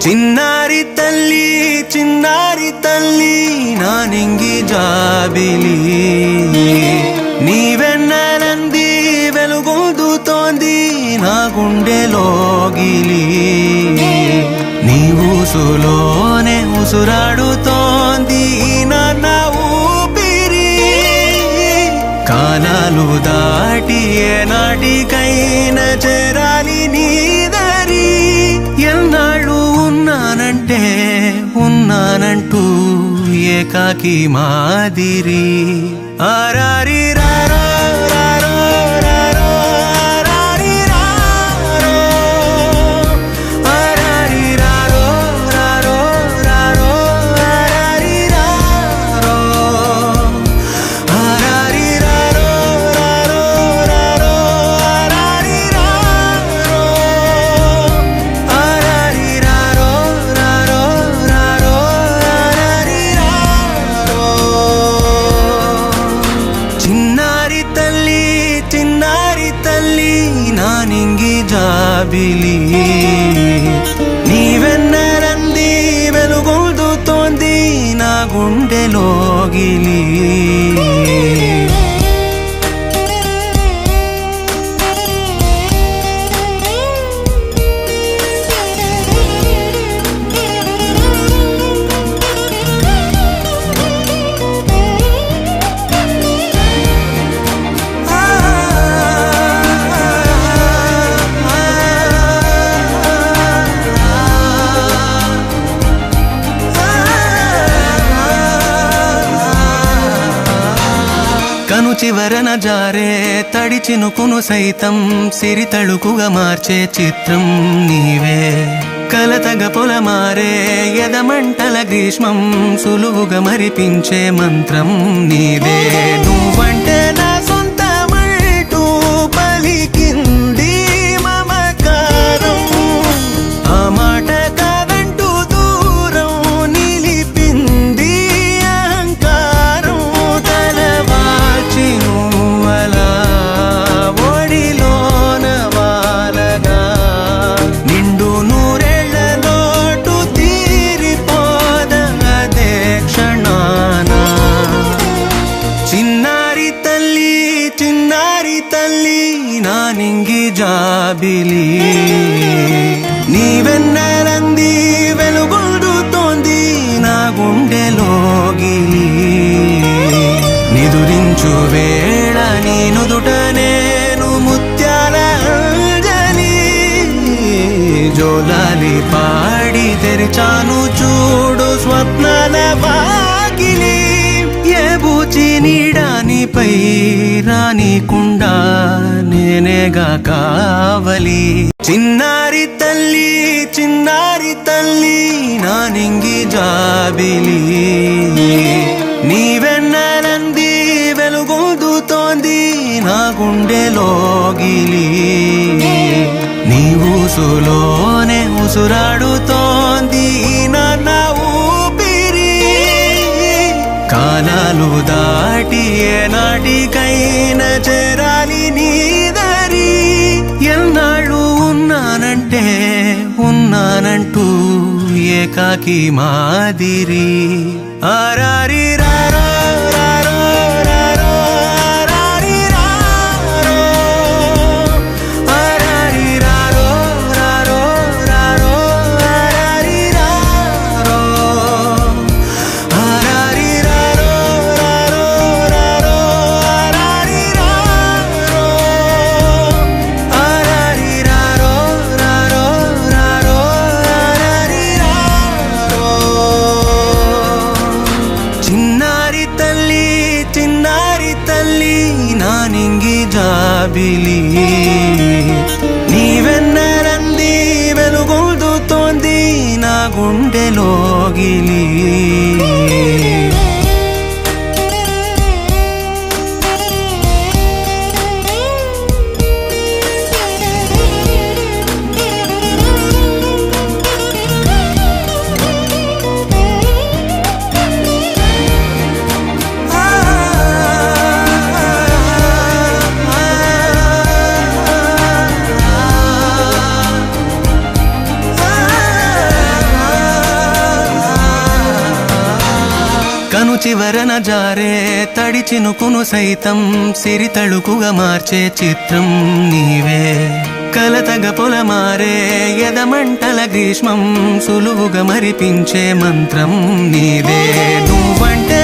చిన్నారి తల్లి నానింగి జాబిలి నీవెన్నెలంది వెలుగొందుతోంది నా గుండెలోగిలి నీ ఊసులోనే ఉసురాడుతోంది నాన్న ఊపిరి కాలాలు దాటి ఏనాటికైనా చేరాలి నీ దరి ఎన్నాళ్ళు ఉన్నానంటూ ఏకాకి మాదిరి ఆరారి రారో రారో రారో ఆరారి రారో ఆరారి రారో రారో రారో ఆరారి రారో ఆరారి రారో రారో రారో ఆరారి రారో ఆరారి రారో రారో రారో ఆరారి రారో చిన్నారి తల్లి నానింగి జాబిలి నీవెన్నెలంది వెలుగొందుతోంది నా గుండెలోగిలి కను చివరన జారే తడి చినుకును సైతం సిరి తళుకుగా మార్చే చిత్రం నీవే కలతగ పొలమారే ఎదమంటల గ్రీష్మం సులువుగా మరిపించే మంత్రం నీదే నువ్వంటే నా సొంతమంటూ పలికింది మమకారం ఆ మాట కాదంటూ దూరం నిలిపింది అహంకారం తలవాల్చి నువ్వలా ఒడిలోన వాలగా నిండు నూరేళ్ల లోటు తీరిపోదదే క్షణాన చిన్నారి తల్లి నానింగి జాబిలి నీవెన్నెలంది వెలుగొందుతోంది నా గుండెలోగిలి నిదురించు వేళ నీ నుదుట నేను ముత్యాల అంజలి జోలాలి పాడి తెరిచాను చూడు స్వప్నాల వాకిలి ఏ బూచి నీడానిపై రానికుండా నేనేగా కావలి చిన్నారి తల్లి నానింగి జాబిలి నీవెన్నెలంది వెలుగొందుతోంది నా గుండెలోగిలి నీ ఊసులోనే ఉసురాడుతోంది నాన్న ఊపిరి కాలాలు దాటి ఏనాటికైనా చేరాలి నీ దరి ఎన్నాళ్ళు ఉన్నానంటూ ఏకాకి మాదిరి ఆరారి రారో రారో రారో ఆరారి రారో ఆరారి రారో రారో రారో ఆరారి రారో ఆరారి రారో రారో రారో ఆరారి రారో ఆరారి రారో రారో రారో ఆరారి రారో చిన్నారి తల్లి నానింగి జాబిలి నీవెన్నెలంది వెలుగొందుతోంది నా గుండెలోగిలి చివరన జారే తడి చినుకును సైతం సిరి తళుకుగా మార్చే చిత్రం నీవే కలతగ పొలమారే ఎదమంటల గ్రీష్మం సులువుగా మరిపించే మంత్రం నీదే నువ్వంటే